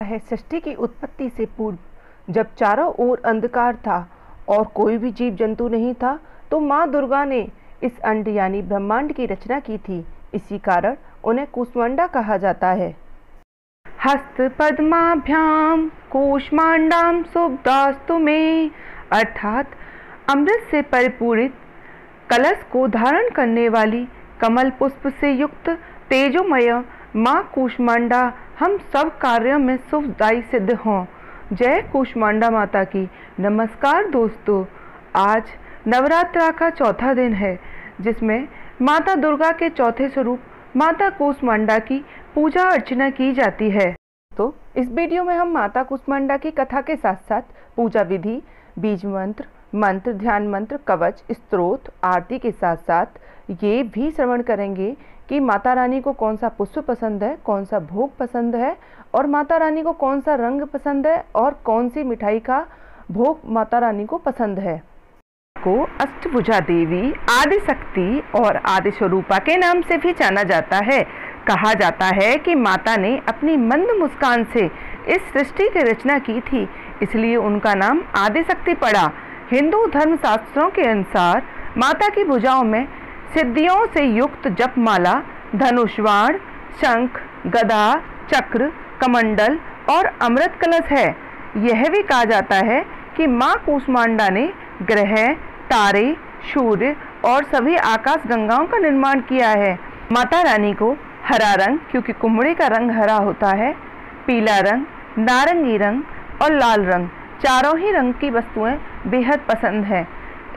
है सृष्टि की उत्पत्ति से पूर्व जब चारों ओर अंधकार था और कोई भी जीव जंतु नहीं था, तो माँ दुर्गा ने इस अंड यानी ब्रह्मांड की रचना की थी। इसी कारण उन्हें कूष्मांडा कहा जाता है। हस्त पद्माभ्याम कूष्मांडाम शुभदास्तु में, अर्थात अमृत से परिपूरित कलश को धारण करने वाली कमल पुष्प से युक्त तेजोमय माँ कूष्मांडा हम सब कार्यों में शुभदायी सिद्ध हों। जय कूष्मांडा माता की। नमस्कार दोस्तों, आज नवरात्रा का चौथा दिन है, जिसमें माता दुर्गा के चौथे स्वरूप माता कूष्मांडा की पूजा अर्चना की जाती है। तो इस वीडियो में हम माता कूष्मांडा की कथा के साथ साथ पूजा विधि, बीज मंत्र, मंत्र, ध्यान मंत्र, कवच, स्तोत्र, आरती के साथ साथ ये भी श्रवण करेंगे कि माता रानी को कौन सा पुष्प पसंद है, कौन सा भोग पसंद है और माता रानी को कौन सा रंग पसंद है और कौन सी मिठाई का भोग माता रानी को पसंद है। को अष्टभुजा देवी, आदि शक्ति और आदि स्वरूपा के नाम से भी जाना जाता है। कहा जाता है कि माता ने अपनी मंद मुस्कान से इस सृष्टि की रचना की थी, इसलिए उनका नाम आदि शक्ति पड़ा। हिंदू धर्म शास्त्रों के अनुसार माता की भुजाओं में सिद्धियों से युक्त जपमाला, धनुष्वाण, शंख, गदा, चक्र, कमंडल और अमृत कलश है। यह भी कहा जाता है कि माँ कूष्मांडा ने ग्रह, तारे, सूर्य और सभी आकाश गंगाओं का निर्माण किया है। माता रानी को हरा रंग, क्योंकि कुम्हड़ी का रंग हरा होता है, पीला रंग, नारंगी रंग और लाल रंग, चारों ही रंग की वस्तुएं बेहद पसंद है।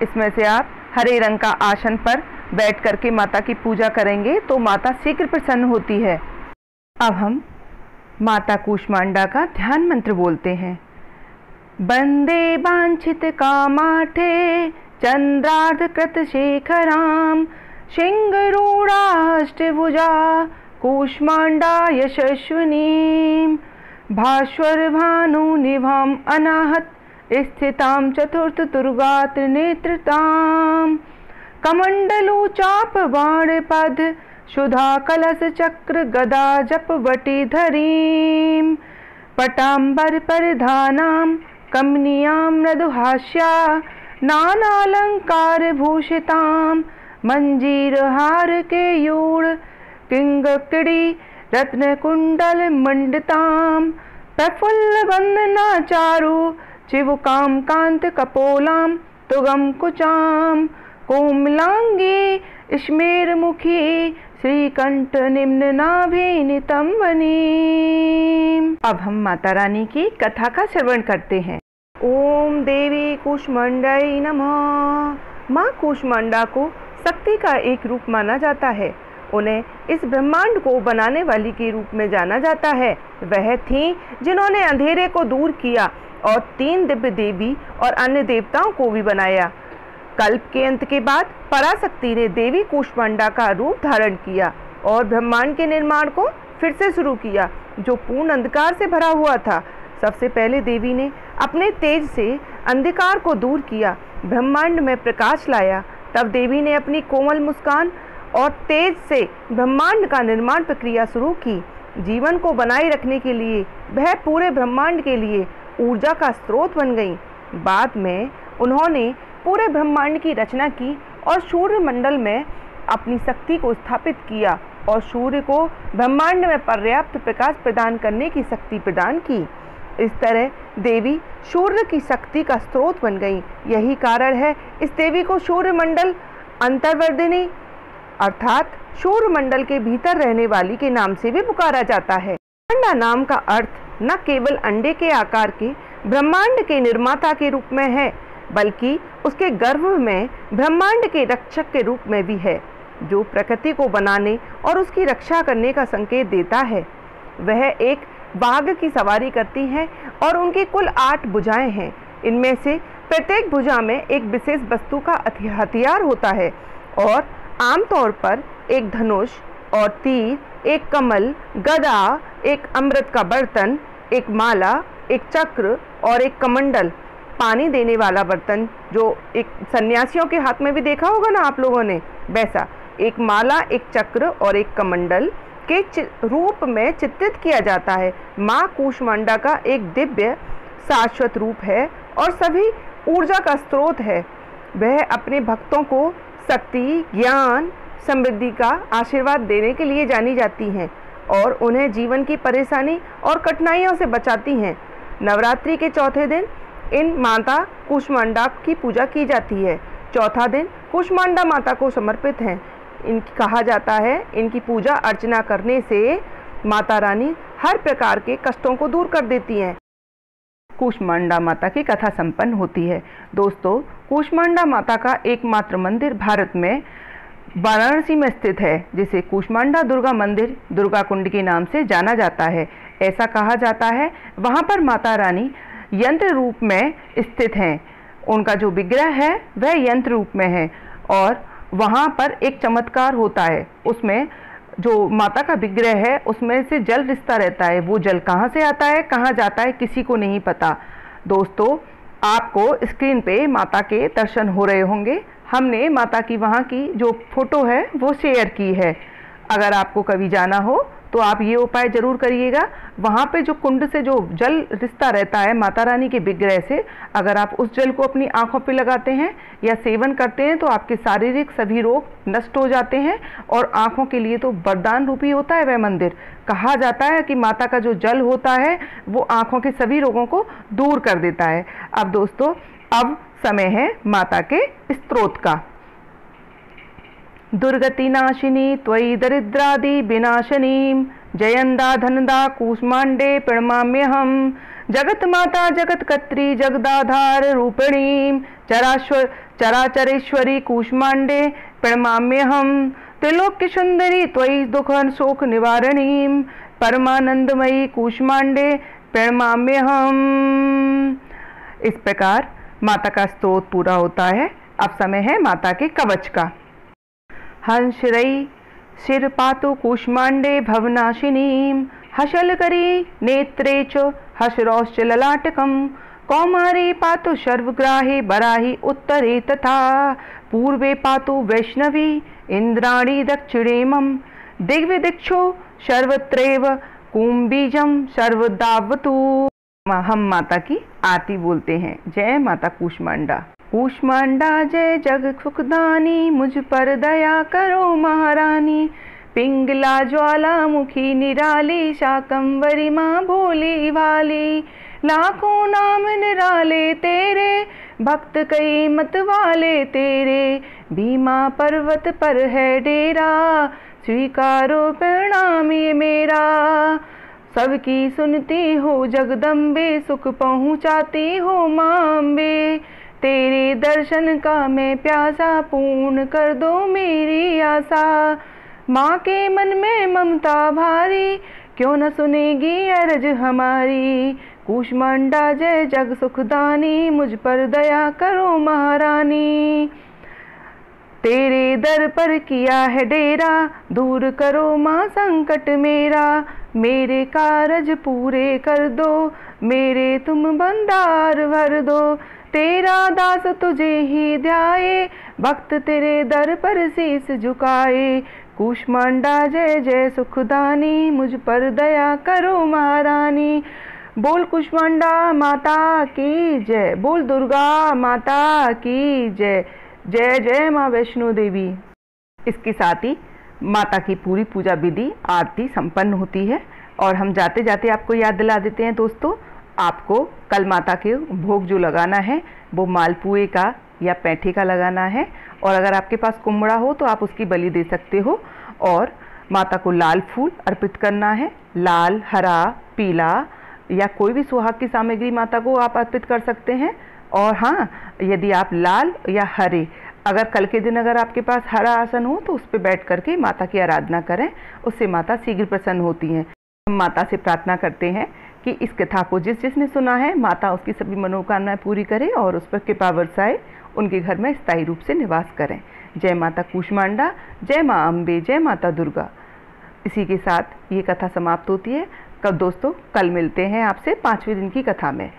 इसमें से आप हरे रंग का आसन पर बैठ करके माता की पूजा करेंगे तो माता शीघ्र प्रसन्न होती है। अब हम माता कूष्मांडा का ध्यान मंत्र बोलते हैं। वंदे वांछित कामार्थे चंद्रार्ध कृत शेखराम, सिंहरूढ़ाष्टभुजा कूष्मांडा यशस्विनीं, भास्वर भानु निभाम अनाहत स्थितां चतुर्थ दुर्गा त्रिनेत्रतां, कमंडलु चाप बाण पद सुधा कलश चक्र गदा जपवटी धरीं, पटांबर परिधानां कमनीयां मृदुहास्या नानालंकार भूषितां, मंजीरहार केयूर किंगकिड़ी रत्न कुंडल मंडितां, प्रफुल्ल वंदना चारु चिवुकां कांत कपोलां तुगम कुचां, कोमलांगी स्मेर मुखी श्रीकंठ निम्न नाभिनितम वनीम। अब हम माता रानी की कथा का श्रवण करते हैं। ओम देवी कूष्मांडाई नमः। माँ कूष्मांडा को शक्ति का एक रूप माना जाता है। उन्हें इस ब्रह्मांड को बनाने वाली के रूप में जाना जाता है। वह थीं जिन्होंने अंधेरे को दूर किया और 3 दिव्य देवी और अन्य देवताओं को भी बनाया। कल्प के अंत के बाद पराशक्ति ने देवी कूष्मांडा का रूप धारण किया और ब्रह्मांड के निर्माण को फिर से शुरू किया, जो पूर्ण अंधकार से भरा हुआ था। सबसे पहले देवी ने अपने तेज से अंधकार को दूर किया, ब्रह्मांड में प्रकाश लाया। तब देवी ने अपनी कोमल मुस्कान और तेज से ब्रह्मांड का निर्माण प्रक्रिया शुरू की। जीवन को बनाए रखने के लिए वह पूरे ब्रह्मांड के लिए ऊर्जा का स्रोत बन गई। बाद में उन्होंने पूरे ब्रह्मांड की रचना की और सूर्य मंडल में अपनी शक्ति को स्थापित किया और सूर्य को ब्रह्मांड में पर्याप्त प्रकाश प्रदान करने की शक्ति प्रदान की। इस तरह देवी सूर्य की शक्ति का स्रोत बन गई। यही कारण है इस देवी को सूर्य मंडल अंतर्वर्धिनी अर्थात सूर्य मंडल के भीतर रहने वाली के नाम से भी पुकारा जाता है। कूष्मांडा नाम का अर्थ न केवल अंडे के आकार के ब्रह्मांड के निर्माता के रूप में है, बल्कि उसके गर्भ में ब्रह्मांड के रक्षक के रूप में भी है, जो प्रकृति को बनाने और उसकी रक्षा करने का संकेत देता है। वह एक बाघ की सवारी करती हैं और उनकी कुल 8 भुजाएं हैं। इनमें से प्रत्येक भुजा में एक विशेष वस्तु का हथियार होता है और आमतौर पर एक धनुष और तीर, एक कमल, गदा, एक अमृत का बर्तन, एक माला, एक चक्र और एक कमंडल, पानी देने वाला बर्तन जो एक सन्यासियों के हाथ में भी देखा होगा ना आप लोगों ने, वैसा एक माला, एक चक्र और एक कमंडल के रूप में चित्रित किया जाता है। माँ कूष्मांडा का एक दिव्य शाश्वत रूप है और सभी ऊर्जा का स्रोत है। वह अपने भक्तों को शक्ति, ज्ञान, समृद्धि का आशीर्वाद देने के लिए जानी जाती हैं और उन्हें जीवन की परेशानी और कठिनाइयों से बचाती हैं। नवरात्रि के चौथे दिन इन माता कूष्मांडा की पूजा की जाती है। चौथा दिन कूष्मांडा माता को समर्पित है। कहा जाता है इनकी पूजा अर्चना करने से माता रानी हर प्रकार के कष्टों को दूर कर देती हैं। कूष्मांडा माता की कथा संपन्न होती है। दोस्तों, कूष्मांडा माता का एकमात्र मंदिर भारत में वाराणसी में स्थित है, जिसे कूष्मांडा दुर्गा मंदिर दुर्गा कुंड के नाम से जाना जाता है। ऐसा कहा जाता है वहाँ पर माता रानी यंत्र रूप में स्थित हैं। उनका जो विग्रह है वह यंत्र रूप में है और वहाँ पर एक चमत्कार होता है। उसमें जो माता का विग्रह है उसमें से जल रिसता रहता है। वो जल कहाँ से आता है, कहाँ जाता है, किसी को नहीं पता। दोस्तों, आपको स्क्रीन पे माता के दर्शन हो रहे होंगे। हमने माता की वहाँ की जो फोटो है वो शेयर की है। अगर आपको कभी जाना हो तो आप ये उपाय जरूर करिएगा। वहाँ पे जो कुंड से जो जल रिसता रहता है माता रानी के विग्रह से, अगर आप उस जल को अपनी आंखों पे लगाते हैं या सेवन करते हैं तो आपके शारीरिक सभी रोग नष्ट हो जाते हैं और आंखों के लिए तो वरदान रूपी होता है वह मंदिर। कहा जाता है कि माता का जो जल होता है वो आंखों के सभी रोगों को दूर कर देता है। अब दोस्तों, अब समय है माता के स्तोत्र का। दुर्गति नाशिनी त्वयि दरिद्रादि विनाशनीं जयंदा धनदा कूष्मांडे प्रणमाम्यहम्। जगत माता जगत कत्री जगदाधार रूपिणीं चराचरेश्वरी कूष्मांडे प्रणमाम्यहम्। त्रिलोक्य सुंदरी त्वयि दुख शोक निवारणीं परमानंदमयी कूष्मांडे प्रणमाम्यहम्। इस प्रकार माता का स्तोत्र पूरा होता है। अब समय है माता के कवच का। हंसरई शिर पातु कूष्मांडे भवनाशिनीं हशलकरी नेत्रे च हसरौश्च ललाटकं कौमारी पातु सर्वग्राही बराही उत्तरे तथा पूर्वे पातु वैष्णवी इंद्राणी दक्षिणे मम दिग्विदिक्षो सर्वत्रैव कुंबीजम सर्वदावतु। हम माता की आरती बोलते हैं। जय माता कूष्मांडा। कूष्मांडा जय जग सुखदानी मुझ पर दया करो महारानी। पिंगला ज्वालामुखी निराली शाकंवरी माँ भोली भाली। लाखों नाम निराले तेरे भक्त कई मत वाले तेरे। भीमा पर्वत पर है डेरा स्वीकारो प्रणाम ये मेरा। सबकी सुनती हो जगदम्बे सुख पहुँचाती हो माँ अम्बे। तेरे दर्शन का मैं प्यासा पूर्ण कर दो मेरी आशा। माँ के मन में ममता भारी क्यों न सुनेगी अर्ज हमारी। कूष्मांडा जय जग सुखदानी मुझ पर दया करो महारानी। तेरे दर पर किया है डेरा दूर करो माँ संकट मेरा। मेरे कारज पूरे कर दो मेरे तुम भंडार भर दो। तेरा दास तुझे ही ध्याए भक्त तेरे दर पर शीस झुकाए। कूष्मांडा जय जय सुखदानी मुझ पर दया करो महारानी। बोल कूष्मांडा माता की जय, बोल दुर्गा माता की जय। जय जय माँ वैष्णो देवी। इसके साथ ही माता की पूरी पूजा विधि आरती संपन्न होती है। और हम जाते जाते आपको याद दिला देते हैं दोस्तों, आपको कल माता के भोग जो लगाना है वो मालपुए का या पैठे का लगाना है। और अगर आपके पास कुम्हड़ा हो तो आप उसकी बलि दे सकते हो। और माता को लाल फूल अर्पित करना है। लाल, हरा, पीला या कोई भी सुहाग की सामग्री माता को आप अर्पित कर सकते हैं। और हाँ, यदि आप लाल या हरे, अगर कल के दिन अगर आपके पास हरा आसन हो तो उस पर बैठ करके माता की आराधना करें, उससे माता शीघ्र प्रसन्न होती हैं। हम माता से प्रार्थना करते हैं कि इस कथा को जिसने सुना है माता उसकी सभी मनोकामनाएं पूरी करे और उस पर कृपा बरसाए, उनके घर में स्थायी रूप से निवास करें। जय माता कूष्मांडा, जय माँ अम्बे, जय माता दुर्गा। इसी के साथ ये कथा समाप्त होती है। कब दोस्तों, कल मिलते हैं आपसे 5वें दिन की कथा में।